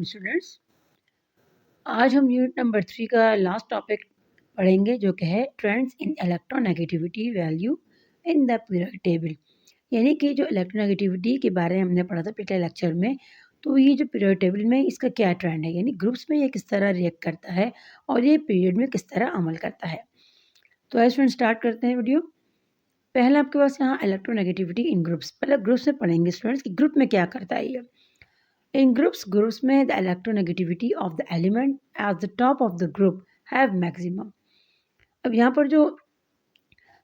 वालेकुम स्टूडेंट्स। आज हम यूनिट नंबर 3 का लास्ट टॉपिक पढ़ेंगे जो कि है trends in electronegativity value in the period table. यानी कि जो इलेक्ट्रोनेगेटिविटी के बारे में हमने पढ़ा था पिछले लेक्चर में, तो ये जो पीरियड टेबल में इसका क्या ट्रेंड है, यानी ग्रुप्स में ये किस तरह रिएक्ट करता है और ये पीरियड में किस तरह अमल करता है। तो आइए स्टूडेंट स्टार्ट करते हैं वीडियो। पहले आपके पास यहाँ इलेक्ट्रोनेगेटिविटी इन ग्रुप्स, पहले ग्रुप्स में पढ़ेंगे स्टूडेंट्स कि ग्रुप में क्या करता है ये। In groups में the electronegativity of the element at the top of the group have maximum। अब यहाँ पर जो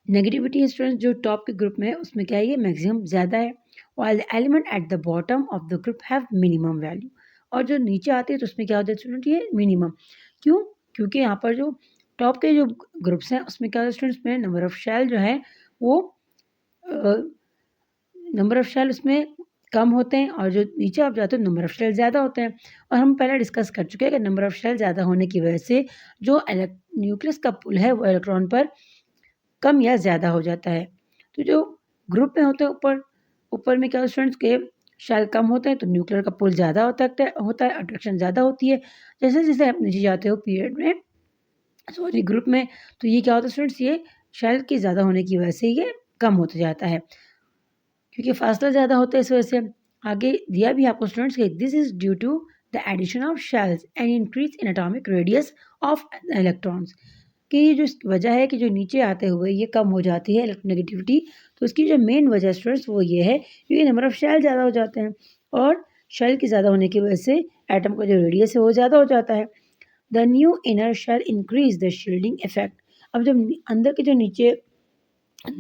नेगेटिविटी स्टूडेंट्स जो टॉप के ग्रुप में है उसमें क्या है, ये मैक्सिमम ज़्यादा है, while the element at the bottom of the group have minimum value। और जो नीचे आते हैं तो उसमें क्या होता है स्टूडेंट, ये मिनिमम। क्यों? क्योंकि यहाँ पर जो टॉप के जो ग्रुप्स हैं उसमें क्या होता है स्टूडेंट्स में नंबर ऑफ शेल जो है वो नंबर ऑफ शेल उसमें कम होते हैं, और जो नीचे आप जाते हो नंबर ऑफ शेल ज़्यादा होते हैं। और हम पहले डिस्कस कर चुके हैं कि नंबर ऑफ शेल ज़्यादा होने की वजह से जो न्यूक्लियस का पुल है वो इलेक्ट्रॉन पर कम या ज़्यादा हो जाता है। तो जो ग्रुप में होते हैं ऊपर ऊपर में क्या स्टूडेंट्स के शेल कम होते हैं तो न्यूक्लियर का पुल ज़्यादा होता है, अट्रैक्शन ज़्यादा होती है। जैसे जैसे आप नीचे जाते हो पीरियड में, सॉरी ग्रुप में, तो ये क्या होता है स्टूडेंट्स, ये शेल के ज़्यादा होने की वजह से ये कम होता जाता है, क्योंकि फासला ज़्यादा होता है। इस वजह से आगे दिया भी आपको स्टूडेंट्स कि this is due to the addition of shells and increase in atomic radius of electrons. कि ये जो वजह है कि जो नीचे आते हुए ये कम हो जाती है इलेक्ट्रोनेगेटिविटी, तो इसकी जो मेन वजह स्टूडेंट्स वो ये है क्योंकि नंबर ऑफ शेल ज़्यादा हो जाते हैं, और शेल की ज़्यादा होने की वजह से एटम का जो रेडियस है वो ज़्यादा हो जाता है। The new inner shell increase the shielding effect. अब जब अंदर के जो नीचे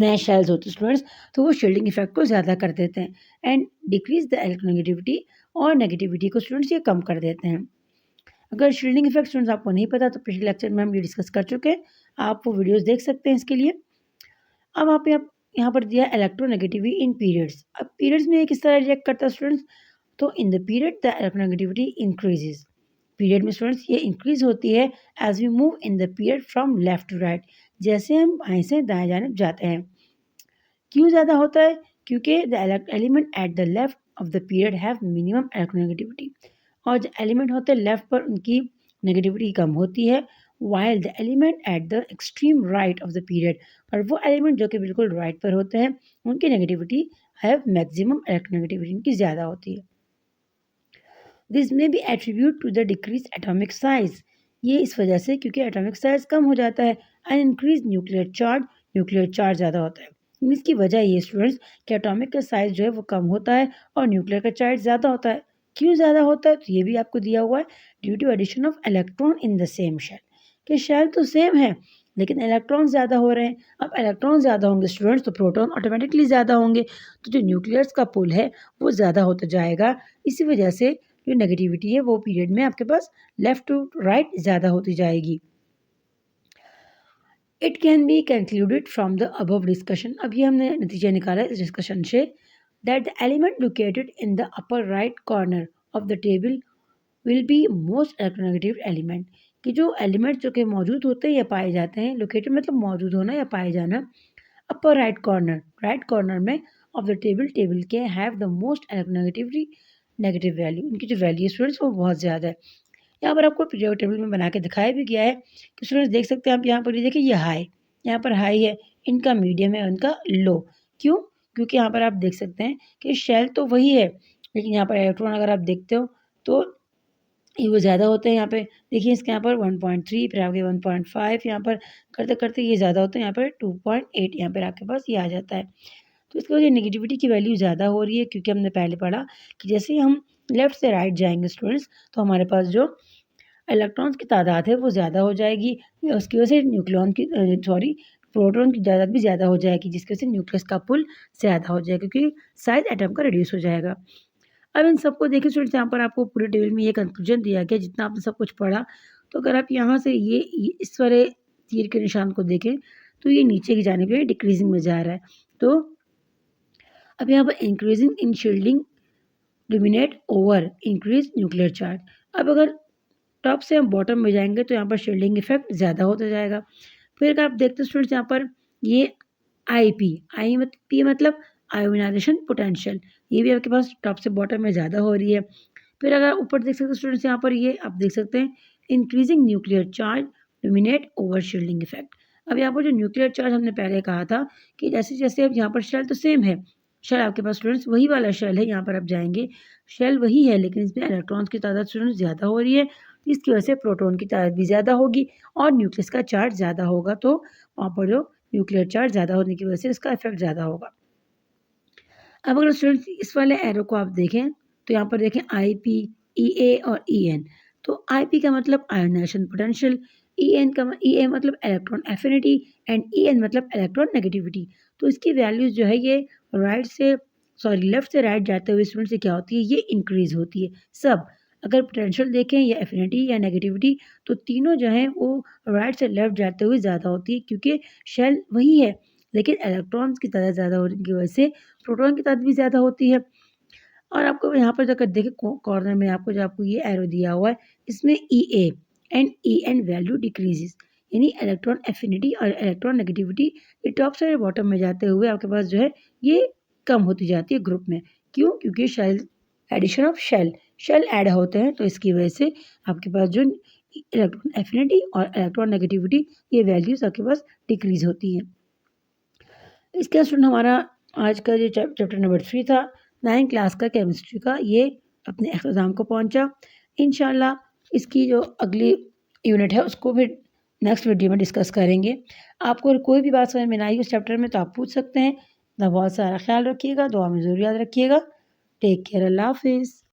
नए शेल्स होते हैं स्टूडेंट्स, तो वो शील्डिंग इफेक्ट को ज़्यादा कर देते हैं एंड डिक्रीज द इलेक्ट्रोनेगेटिविटी, और नेगेटिविटी को स्टूडेंट्स ये कम कर देते हैं। अगर शील्डिंग इफेक्ट स्टूडेंट्स आपको नहीं पता तो पिछले लेक्चर में हम ये डिस्कस कर चुके हैं, आप वो वीडियोस देख सकते हैं इसके लिए। अब आप यहाँ पर दिया इलेक्ट्रोनेगेटिविटी इन पीरियड्स। अब पीरियड्स में ये किस तरह रिएक्ट करता है स्टूडेंट्स, तो in the period the electronegativity increases. Period में स्टूडेंट्स ये इंक्रीज होती है as we move in the period from left to right, जैसे हम बाएं से दाएं जानिब जाते हैं। क्यों ज़्यादा होता है? क्योंकि the element at the left of the period have minimum electronegativity, और जो एलिमेंट होते हैं लेफ्ट पर उनकी नेगेटिविटी कम होती है, while the element at the extreme right of the period, और वो एलिमेंट जो कि बिल्कुल राइट पर होते हैं उनकी नेगेटिविटी हैव मैक्सिमम इलेक्ट्रोनेगेटिविटी, उनकी ज़्यादा होती है। दिस में be attribute to the decrease atomic size. ये इस वजह से क्योंकि एटॉमिक साइज कम हो जाता है, एंड इंक्रीज न्यूक्लियर चार्ज ज़्यादा होता है। इसकी वजह ये स्टूडेंट्स कि एटॉमिक का साइज जो है वो कम होता है और न्यूक्लियर का चार्ज ज़्यादा होता है। क्यों ज़्यादा होता है, तो ये भी आपको दिया हुआ है, due to addition of electron in the same shell. कि शेल तो सेम है लेकिन इलेक्ट्रॉन ज़्यादा हो रहे हैं। अब इलेक्ट्रॉन ज़्यादा होंगे स्टूडेंट्स तो प्रोटॉन ऑटोमेटिकली ज़्यादा होंगे, तो जो न्यूक्लियस का पुल है वो ज़्यादा होता जाएगा। इसी वजह से जो नेगेटिविटी है वो पीरियड में आपके पास लेफ्ट टू राइट ज़्यादा होती जाएगी। It can be concluded from the above discussion. अब ये हमने नतीजा निकाला इस डिस्कशन से, that the element located in the upper right corner of the table will be most electronegative element. कि जो एलिमेंट जो कि मौजूद होते हैं या पाए जाते हैं, लोकेटेड मतलब मौजूद होना या पाए जाना, अपर राइट कॉर्नर में ऑफ द टेबल के have the most electronegativity negative value, उनकी जो वैल्यू स्टूडेंट्स वो बहुत ज़्यादा है। यहाँ पर आपको पीरियोडिक टेबल में बना के दिखाया भी गया है कि स्टूडेंट्स देख सकते हैं आप यहाँ पर, ये देखिए ये हाई, यहाँ पर हाई है, इनका मीडियम है, उनका लो। क्यों? क्योंकि यहाँ पर आप देख सकते हैं कि शेल तो वही है लेकिन यहाँ पर इलेक्ट्रॉन अगर आप देखते हो तो ये वो ज़्यादा होते हैं। यहाँ पे देखिए इसके यहाँ पर 1.3, फिर आपके 1.5, यहाँ पर करते करते ये ज़्यादा होते हैं, यहाँ पर 2.8 यहाँ पर आपके पास ये आ जाता है। तो इसकी वजह नेगेटिविटी की वैल्यू ज़्यादा हो रही है, क्योंकि हमने पहले पढ़ा कि जैसे ही हम लेफ़्ट से राइट जाएंगे स्टूडेंट्स तो हमारे पास जो इलेक्ट्रॉन्स की तादाद है वो ज़्यादा हो जाएगी। उसकी वजह से प्रोटॉन की तादाद भी ज़्यादा हो जाएगी, जिसकी वजह से न्यूक्लियस का पुल ज़्यादा हो जाएगा क्योंकि साइज एटम का रिड्यूस हो जाएगा। अब इन सबको देखिए स्टूडेंट्स, यहाँ पर आपको पूरे टेबल में ये कंक्लूजन दिया गया जितना आपने सब कुछ पढ़ा। तो अगर आप यहाँ से ये इस वाले तीर के निशान को देखें तो ये नीचे की जाने पे डिक्रीजिंग में जा रहा है। तो अब यहाँ पर increasing in shielding dominate over increase nuclear charge. अब अगर टॉप से हम बॉटम में जाएंगे तो यहाँ पर शील्डिंग इफेक्ट ज़्यादा होता जाएगा। फिर अगर आप देखते हैं स्टूडेंट्स यहाँ पर ये पी मतलब आयोनाइजेशन पोटेंशियल, ये भी आपके पास टॉप से बॉटम में ज़्यादा हो रही है। फिर अगर ऊपर देख सकते हैं स्टूडेंट्स, यहाँ पर ये आप देख सकते हैं increasing nuclear charge dominate over shielding effect. अब यहाँ पर जो न्यूक्लियर चार्ज हमने पहले कहा था कि जैसे जैसे अब यहाँ पर शेल तो सेम है, शेल आपके पास स्टूडेंट्स वही वाला शेल है, यहाँ पर आप जाएंगे शेल वही है, लेकिन इसमें इलेक्ट्रॉन्स की तादाद स्टूडेंट्स ज़्यादा हो रही है, इसकी वजह से प्रोटॉन की तादाद भी ज़्यादा होगी और न्यूक्लियस का चार्ज ज़्यादा होगा, तो वहाँ पर जो न्यूक्लियर चार्ज ज़्यादा होने की वजह से इसका इफेक्ट ज़्यादा होगा। अब अगर स्टूडेंट्स इस वाले एरो को आप देखें तो यहाँ पर देखें IP, EA और EN। तो IP का मतलब आयोनाइजेशन पोटेंशियल, EA मतलब इलेक्ट्रॉन एफिनिटी एंड EN मतलब इलेक्ट्रॉन नेगेटिविटी। तो इसकी वैल्यूज जो है ये लेफ्ट से राइट जाते हुए स्टूडेंट से क्या होती है, ये इंक्रीज होती है सब। अगर पोटेंशियल देखें या एफिनिटी या नेगेटिविटी तो तीनों जो हैं वो राइट से लेफ्ट जाते हुए ज़्यादा होती है, क्योंकि शेल वही है लेकिन इलेक्ट्रॉन्स की तादाद ज़्यादा होने की वजह से प्रोटॉन की तादाद भी ज़्यादा होती है। और आपको यहाँ पर जाकर देखें कॉर्नर में आपको ये एरो दिया हुआ है, इसमें EA and EN value decreases, यानी इलेक्ट्रॉन एफिनिटी और इलेक्ट्रॉन नेगेटिविटी ये टॉप से बॉटम में जाते हुए आपके पास जो है ये कम होती जाती है ग्रुप में। क्यों? क्योंकि एडिशन ऑफ शेल ऐड होते हैं, तो इसकी वजह से आपके पास जो इलेक्ट्रॉन एफिनिटी और इलेक्ट्रॉन नेगेटिविटी ये वैल्यूज आपके पास डिक्रीज होती हैं। इसके स्टूडेंट हमारा आज का जो चैप्टर नंबर 3 था 9th क्लास का केमिस्ट्री का, ये अपने एग्ज़ाम को पहुंचा। इंशाल्लाह इसकी जो अगली यूनिट है उसको भी नेक्स्ट वीडियो में डिस्कस करेंगे। आपको कोई भी बात समझ में ना आई उस चैप्टर में तो आप पूछ सकते हैं। अपना बहुत सारा ख्याल रखिएगा, दुआ में ज़रूर याद रखिएगा। टेक केयर, अल्लाह हाफिज़।